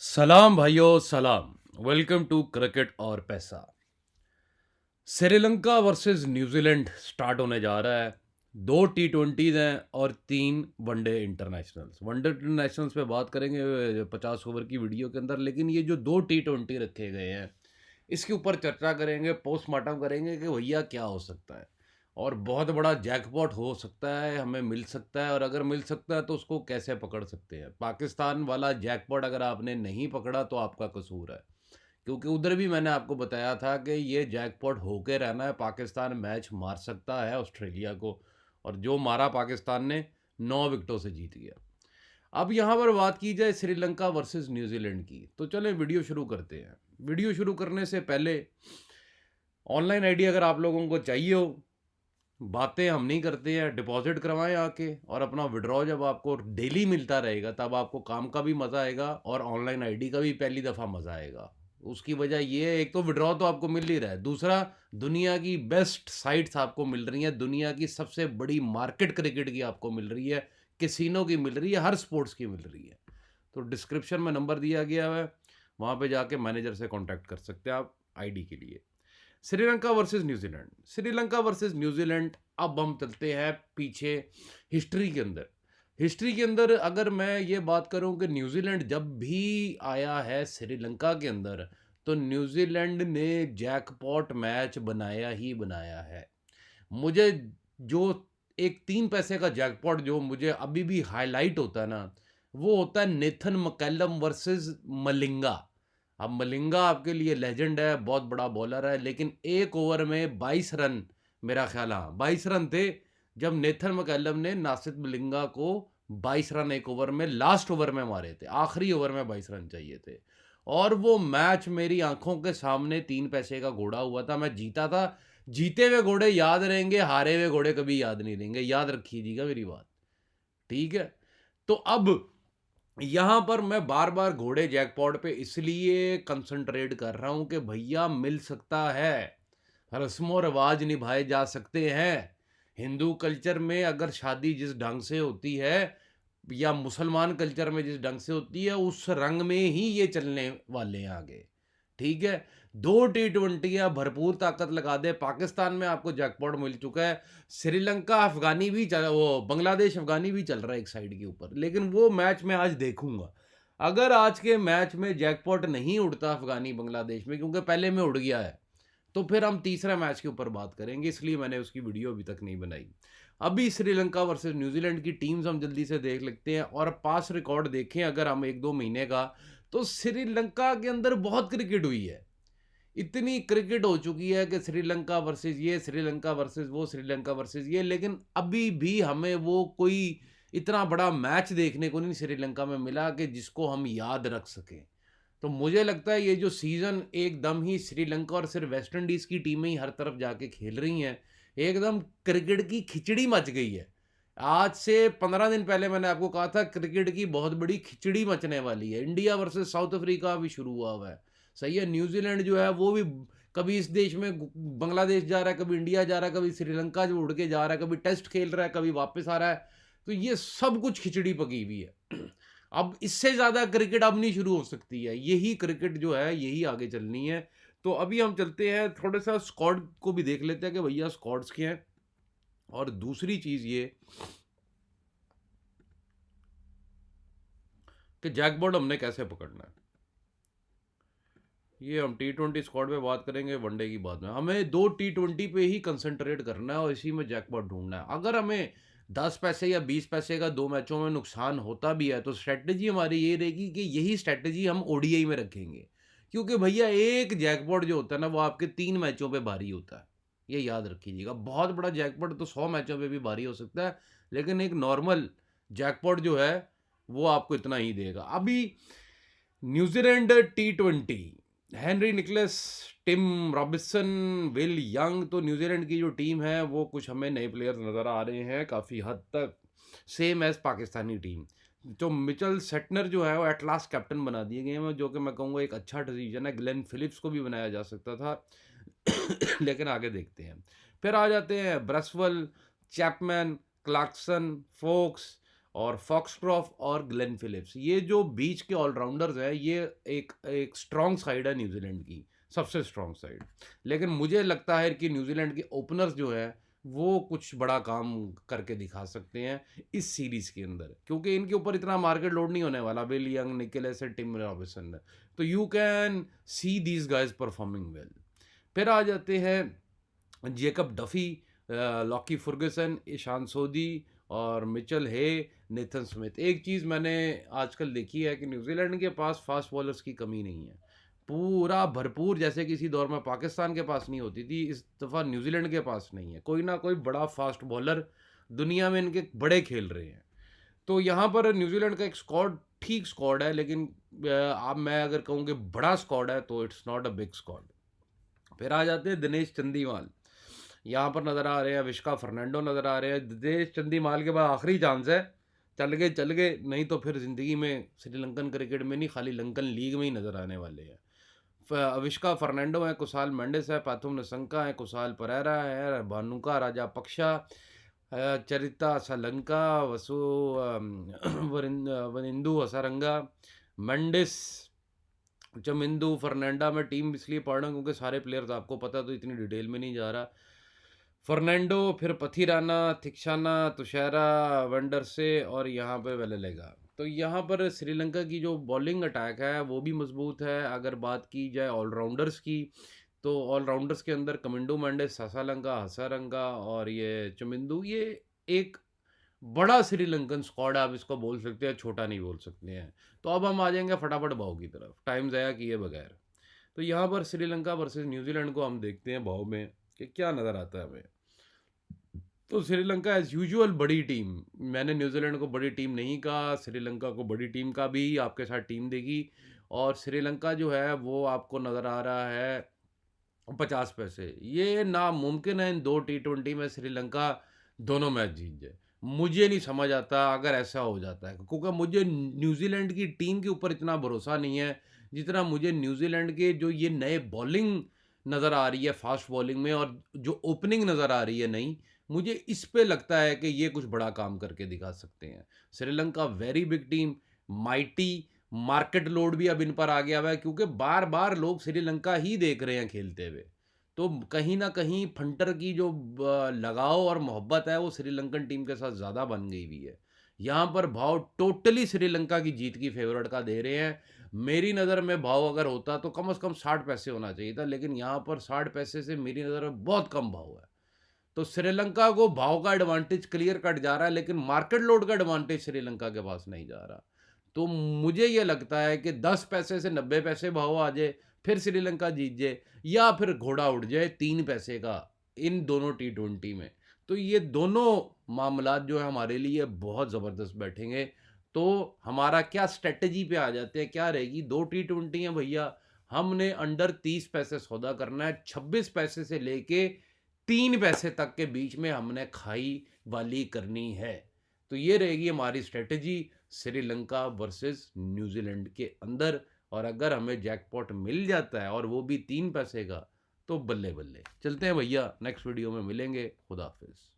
सलाम भाइयों सलाम। वेलकम टू क्रिकेट और पैसा। श्रीलंका वर्सेस न्यूजीलैंड स्टार्ट होने जा रहा है। 2 T20s हैं और 3 वनडे इंटरनेशनल्स पे बात करेंगे 50 ओवर की वीडियो के अंदर। लेकिन ये जो 2 T20 रखे गए हैं इसके ऊपर चर्चा करेंगे, पोस्टमार्टम करेंगे कि भैया क्या हो सकता है और बहुत बड़ा जैकपॉट हो सकता है, हमें मिल सकता है, और अगर मिल सकता है तो उसको कैसे पकड़ सकते हैं। पाकिस्तान वाला जैकपॉट अगर आपने नहीं पकड़ा तो आपका कसूर है, क्योंकि उधर भी मैंने आपको बताया था कि ये जैकपॉट होके रहना है। पाकिस्तान मैच मार सकता है ऑस्ट्रेलिया को, और जो मारा पाकिस्तान ने 9 विकेटों से जीत गया। अब यहाँ पर बात की जाए श्रीलंका वर्सेस न्यूजीलैंड की, तो चलें वीडियो शुरू करते हैं। वीडियो शुरू करने से पहले ऑनलाइन आईडी अगर आप लोगों को चाहिए हो, बातें हम नहीं करते हैं, डिपॉजिट करवाएं आके, और अपना विड्रॉ जब आपको डेली मिलता रहेगा तब आपको काम का भी मज़ा आएगा और ऑनलाइन आईडी का भी पहली दफ़ा मज़ा आएगा। उसकी वजह ये है, एक तो विड्रॉ तो आपको मिल ही रहा है, दूसरा दुनिया की बेस्ट साइट्स आपको मिल रही हैं, दुनिया की सबसे बड़ी मार्केट क्रिकेट की आपको मिल रही है, कैसीनो की मिल रही है, हर स्पोर्ट्स की मिल रही है। तो डिस्क्रिप्शन में नंबर दिया गया है, वहाँ पे जाके मैनेजर से कांटेक्ट कर सकते हैं आप आईडी के लिए। Sri Lanka versus New Zealand, Sri Lanka versus New Zealand. अब हम चलते हैं पीछे हिस्ट्री के अंदर। हिस्ट्री के अंदर अगर मैं ये बात करूं कि न्यूजीलैंड जब भी आया है श्रीलंका के अंदर, तो न्यूजीलैंड ने जैकपॉट मैच बनाया ही बनाया है। मुझे जो एक 3 पैसे का जैकपॉट जो मुझे अभी भी हाईलाइट होता है ना, वो होता है नेथन मकैलम वर्सेस मलिंगा। अब मलिंगा आपके लिए लेजेंड है, बहुत बड़ा बॉलर है, लेकिन एक ओवर में 22 रन, मेरा ख्याल, हाँ 22 रन थे, जब नेथन मकैलम ने नासिर मलिंगा को 22 रन एक ओवर में, लास्ट ओवर में मारे थे, आखिरी ओवर में 22 रन चाहिए थे। और वो मैच मेरी आंखों के सामने 3 पैसे का घोड़ा हुआ था, मैं जीता था। जीते हुए घोड़े याद रहेंगे, हारे हुए घोड़े कभी याद नहीं रहेंगे, याद रखिएगा मेरी बात, ठीक है। तो अब यहां पर मैं बार बार घोड़े जैकपॉट पे इसलिए कंसंट्रेट कर रहा हूं कि भैया मिल सकता है, रस्मों रिवाज निभाए जा सकते हैं। हिंदू कल्चर में अगर शादी जिस ढंग से होती है, या मुसलमान कल्चर में जिस ढंग से होती है, उस रंग में ही ये चलने वाले हैं आगे, ठीक है। 2 T20 भरपूर ताकत लगा दे। पाकिस्तान में आपको जैकपॉट मिल चुका है, श्रीलंका अफगानी भी चल, वो बांग्लादेश अफगानी भी चल रहा है एक साइड के ऊपर, लेकिन वो मैच मैं आज देखूंगा। अगर आज के मैच में जैकपॉट नहीं उड़ता अफगानी बांग्लादेश में, क्योंकि पहले में उड़ गया है, तो फिर हम तीसरा मैच के ऊपर बात करेंगे, इसलिए मैंने उसकी वीडियो अभी तक नहीं बनाई। अभी श्रीलंका वर्सेस न्यूजीलैंड की टीम्स हम जल्दी से देख लेते हैं, और पास रिकॉर्ड देखें अगर हम 1-2 महीने का, तो श्रीलंका के अंदर बहुत क्रिकेट हुई है। इतनी क्रिकेट हो चुकी है कि श्रीलंका वर्सेस ये, श्रीलंका वर्सेस वो, श्रीलंका वर्सेस ये, लेकिन अभी भी हमें वो कोई इतना बड़ा मैच देखने को नहीं श्रीलंका में मिला कि जिसको हम याद रख सकें। तो मुझे लगता है ये जो सीज़न एकदम ही श्रीलंका और सिर्फ वेस्ट इंडीज़ की टीमें ही हर तरफ जाके खेल रही हैं, एकदम क्रिकेट की खिचड़ी मच गई है। आज से 15 दिन पहले मैंने आपको कहा था क्रिकेट की बहुत बड़ी खिचड़ी मचने वाली है। इंडिया वर्सेस साउथ अफ्रीका भी शुरू हुआ हुआ है, सही है। न्यूजीलैंड जो है वो भी कभी इस देश में बांग्लादेश जा रहा है, कभी इंडिया जा रहा है, कभी श्रीलंका जो उड़ के जा रहा है, कभी टेस्ट खेल रहा है, कभी वापस आ रहा है। तो ये सब कुछ खिचड़ी पकी हुई है। अब इससे ज़्यादा क्रिकेट अब नहीं शुरू हो सकती है, यही क्रिकेट जो है यही आगे चलनी है। तो अभी हम चलते हैं, थोड़ा सा स्क्वाड को भी देख लेते हैं कि भैया स्क्वाड्स क्या हैं। और दूसरी चीज़ ये कि जैकबॉर्ड हमने कैसे पकड़ना है, ये हम T20 स्क्वाड पे बात करेंगे, वनडे की बात में। हमें 2 T20 पे ही कंसंट्रेट करना है और इसी में जैकपॉट ढूंढना है। अगर हमें 10 पैसे या 20 पैसे का 2 मैचों में नुकसान होता भी है, तो स्ट्रेटजी हमारी ये रहेगी कि यही स्ट्रेटजी हम ओडीआई में रखेंगे, क्योंकि भैया एक जैकपॉट जो होता है ना, वो आपके 3 मैचों पे भारी होता है। ये याद रखिएगा, बहुत बड़ा जैकपॉट तो 100 मैचों पे भी भारी हो सकता है, लेकिन एक नॉर्मल जैकपॉट जो है वो आपको इतना ही देगा। अभी New Zealand T20, Henry Nicholls, Tim Robinson, Will Young, तो न्यूजीलैंड की जो टीम है वो कुछ हमें नए प्लेयर्स नज़र आ रहे हैं काफ़ी हद तक, सेम एज पाकिस्तानी टीम। जो मिचेल सेटनर जो है वो एट लास्ट कैप्टन बना दिए गए हैं, जो कि मैं कहूँगा एक अच्छा डिसीजन है। ग्लेन फिलिप्स को भी बनाया जा सकता था लेकिन आगे देखते हैं। फिर आ जाते हैं ब्रसवेल, चैपमैन, क्लार्कसन, फोक्स, और फॉक्सक्रॉफ और ग्लेन फिलिप्स, ये जो बीच के ऑलराउंडर्स हैं, ये एक एक स्ट्रॉन्ग साइड है न्यूजीलैंड की, सबसे स्ट्रॉन्ग साइड। लेकिन मुझे लगता है कि न्यूजीलैंड के ओपनर्स जो है वो कुछ बड़ा काम करके दिखा सकते हैं इस सीरीज़ के अंदर, क्योंकि इनके ऊपर इतना मार्केट लोड नहीं होने वाला, Will Young, Nicholls, Tim Robinson है। तो you can see these guys performing well. फिर आ जाते हैं Jacob Duffy, Lockie Ferguson, Ish Sodhi और मिचेल हे, नेथन स्मिथ। एक चीज़ मैंने आजकल देखी है कि न्यूजीलैंड के पास फास्ट बॉलर्स की कमी नहीं है, पूरा भरपूर, जैसे किसी दौर में पाकिस्तान के पास नहीं होती थी, इस दफ़ा न्यूजीलैंड के पास नहीं है, कोई ना कोई बड़ा फास्ट बॉलर दुनिया में इनके बड़े खेल रहे हैं। तो यहाँ पर न्यूजीलैंड का एक स्क्वाड ठीक स्क्वाड है, लेकिन अब मैं अगर कहूँ कि बड़ा स्क्वाड है तो it's not a big squad. फिर आ जाते हैं दिनेश चंदीमाल, यहाँ पर नज़र आ रहे हैं, विश्का फर्नांडो नज़र आ रहे हैं। दिनेश चंदीमाल के बाद आखिरी चांस है, चल गए, नहीं तो फिर ज़िंदगी में श्रीलंकन क्रिकेट में नहीं, खाली लंकन लीग में ही नज़र आने वाले हैं। अविष्का फर्नांडो है, कुसाल मेंडिस है, पाथुम नसंका है, कुसाल परेरा है, भानुका राजा पक्षा, चरिता सलंका, वसु वनिंदु हसारंगा, मेंडिस, चमिंदू, फर्नांडा। मैं टीम इसलिए पढ़ रहा हूँ क्योंकि सारे प्लेयर्स आपको पता, तो इतनी डिटेल में नहीं जा रहा। फर्नांडो, फिर पथिराना, थिक्शाना, तुषारा, वेंडरसे और यहाँ पे वेलेलेगा। तो यहाँ पर श्रीलंका की जो बॉलिंग अटैक है वो भी मजबूत है। अगर बात की जाए ऑलराउंडर्स की, तो ऑलराउंडर्स के अंदर कमिंडो मेंडिस, सासालंका, हसारंगा और ये चमिंदू, ये एक बड़ा श्रीलंकन स्क्वाड आप इसको बोल सकते हैं, छोटा नहीं बोल सकते हैं। तो अब हम आ जाएंगे फटाफट भाव की तरफ, टाइम ज़ाया किए बगैर। तो यहाँ पर श्रीलंका वर्सेस न्यूजीलैंड को हम देखते हैं भाव में कि क्या नज़र आता है हमें। तो श्रीलंका एज यूजुअल बड़ी टीम, मैंने न्यूजीलैंड को बड़ी टीम नहीं कहा, श्रीलंका को बड़ी टीम का भी आपके साथ टीम देगी। और श्रीलंका जो है वो आपको नज़र आ रहा है 50 पैसे। ये नामुमकिन है इन 2 T20 में श्रीलंका दोनों मैच जीत जाए। मुझे नहीं समझ आता अगर ऐसा हो जाता है, क्योंकि मुझे न्यूजीलैंड की टीम के ऊपर इतना भरोसा नहीं है जितना मुझे न्यूजीलैंड के जो ये नए बॉलिंग नज़र आ रही है फास्ट बॉलिंग में, और जो ओपनिंग नज़र आ रही है नई, मुझे इस पे लगता है कि ये कुछ बड़ा काम करके दिखा सकते हैं। Sri Lanka very big team, mighty, market load भी अब इन पर आ गया हुआ है, क्योंकि बार बार लोग श्रीलंका ही देख रहे हैं खेलते हुए। तो कहीं ना कहीं फंटर की जो लगाव और मोहब्बत है वो श्रीलंकन टीम के साथ ज़्यादा बन गई हुई है। यहाँ पर भाव टोटली श्रीलंका की जीत की फेवरेट का दे रहे हैं। मेरी नज़र में भाव अगर होता तो कम से कम 60 पैसे होना चाहिए था, लेकिन यहाँ पर 60 पैसे से मेरी नज़र में बहुत कम भाव है। तो श्रीलंका को भाव का एडवांटेज क्लियर कट जा रहा है, लेकिन मार्केट लोड का एडवांटेज श्रीलंका के पास नहीं जा रहा। तो मुझे ये लगता है कि 10 पैसे से 90 पैसे भाव आ जाए, फिर श्रीलंका जीत जाए, या फिर घोड़ा उड़ जाए 3 पैसे का इन दोनों T20 में। तो ये दोनों मामलात जो है हमारे लिए बहुत ज़बरदस्त बैठेंगे। तो हमारा क्या स्ट्रेटजी पे आ जाते हैं, क्या रहेगी, 2 T20 हैं भैया, हमने अंडर 30 पैसे सौदा करना है, 26 पैसे से लेके 3 पैसे तक के बीच में हमने खाई वाली करनी है। तो ये रहेगी हमारी स्ट्रेटजी श्रीलंका वर्सेस न्यूजीलैंड के अंदर। और अगर हमें जैकपॉट मिल जाता है और वो भी 3 पैसे का, तो बल्ले बल्ले। चलते हैं भैया, नेक्स्ट वीडियो में मिलेंगे। खुदा हाफिज।